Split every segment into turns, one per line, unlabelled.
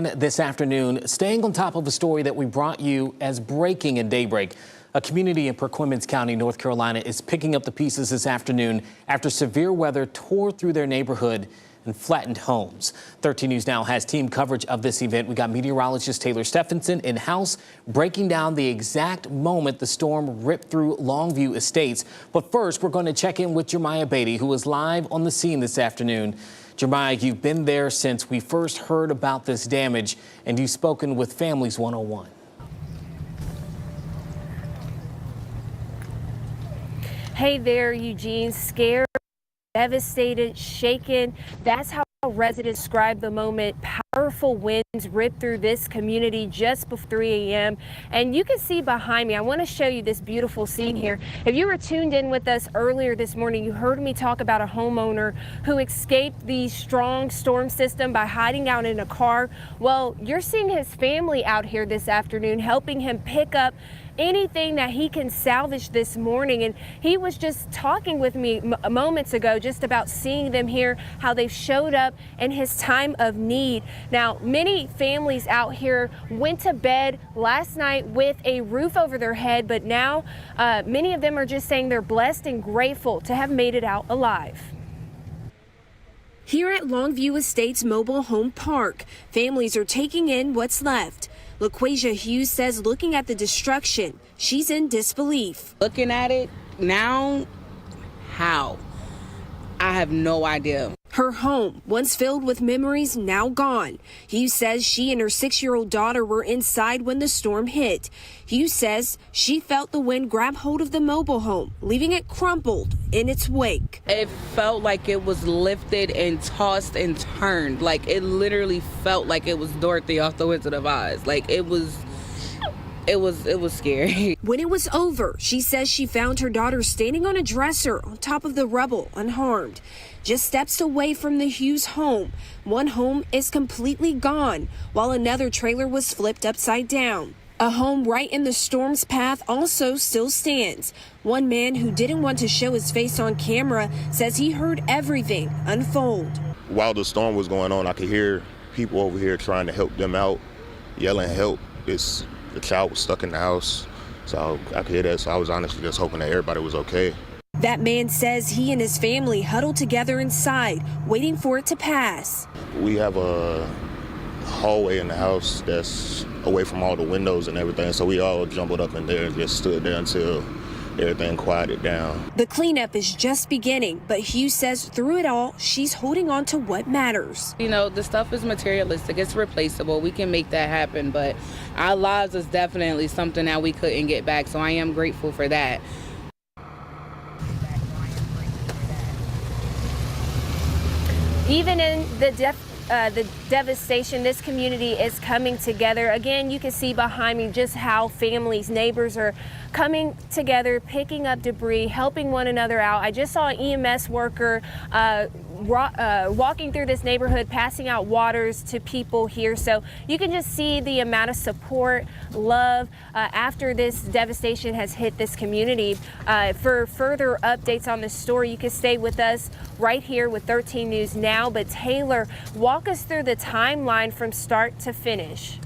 This afternoon, staying on top of a story that we brought you as breaking in Daybreak. A community in Perquimans County, North Carolina, is picking up the pieces this afternoon after severe weather tore through their neighborhood and flattened homes. 13 News Now has team coverage of this event. We got meteorologist Taylor Stephenson in-house breaking down the exact moment the storm ripped through Longview estates. But first, we're going to check in with Jeremiah Beatty, who is live on the scene this afternoon. Jeremiah, you've been there since we first heard about this damage, and you've spoken with Families 101.
Hey there, Eugene. Scared, devastated, shaken. That's how residents describe the moment. Powerful winds ripped through this community just before 3 a.m. And you can see behind me, I want to show you this beautiful scene here. If you were tuned in with us earlier this morning, you heard me talk about a homeowner who escaped the strong storm system by hiding out in a car. Well, you're seeing his family out here this afternoon helping him pick up anything that he can salvage this morning. And he was just talking with me moments ago just about seeing them here, how they've showed up in his time of need. Now, many families out here went to bed last night with a roof over their head, but now many of them are just saying they're blessed and grateful to have made it out alive. Here at Longview Estates Mobile Home Park, families are taking in what's left. Laquisha Hughes says looking at the destruction, she's in disbelief.
Looking at it now, how? I have no idea.
Her home, once filled with memories, now gone. Hughes says she and her 6-year-old daughter were inside when the storm hit. Hughes says she felt the wind grab hold of the mobile home, leaving it crumpled in its wake.
It felt like it was lifted and tossed and turned. Like it literally felt like it was Dorothy off the Wizard of Oz. Like it was scary.
When it was over, she says she found her daughter standing on a dresser on top of the rubble, unharmed. Just steps away from the Hughes home. One home is completely gone, while another trailer was flipped upside down. A home right in the storm's path also still stands. One man who didn't want to show his face on camera says he heard everything unfold.
While the storm was going on, I could hear people over here trying to help them out, yelling help. The child was stuck in the house, so I could hear that. So I was honestly just hoping that everybody was okay.
That man says he and his family huddled together inside, waiting for it to pass.
We have a hallway in the house that's away from all the windows and everything, so we all jumbled up in there and just stood there until everything quieted down.
The cleanup is just beginning, but Hughes says through it all, she's holding on to what matters.
You know, the stuff is materialistic, it's replaceable, we can make that happen, but our lives is definitely something that we couldn't get back, so I am grateful for that. Even in the devastation, this community is coming together. Again, you can see behind me just how families, neighbors are coming together, picking up debris, helping one another out. I just saw an EMS worker walking through this neighborhood, passing out waters to people here. So you can just see the amount of support, love after this devastation has hit this community. For further updates on this story, you can stay with us right here with 13 News Now. But Taylor, walk us through the timeline from start to finish.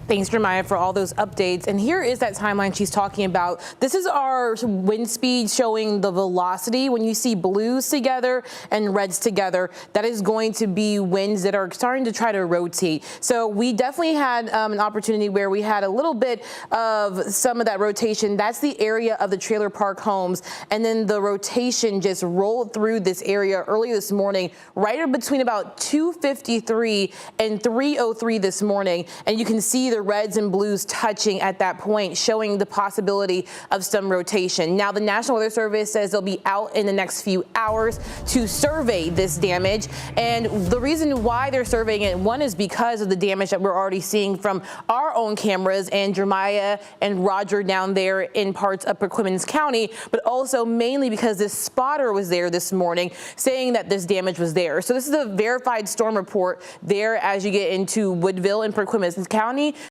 Thanks, Jeremiah, for all those updates. And here is that timeline she's talking about. This is our wind speed showing the velocity. When you see blues together and reds together, that is going to be winds that are starting to try to rotate. So we definitely had an opportunity where we had a little bit of some of that rotation. That's the area of the trailer park homes. And then the rotation just rolled through this area early this morning, right in between about 2:53 and 3:03 this morning. And you can see the reds and blues touching at that point, showing the possibility of some rotation. Now, the National Weather Service says they'll be out in the next few hours to survey this damage. And the reason why they're surveying it, one is because of the damage that we're already seeing from our own cameras and Jeremiah and Roger down there in parts of Perquimans County, but also mainly because this spotter was there this morning saying that this damage was there. So this is a verified storm report there as you get into Woodville and Perquimans County.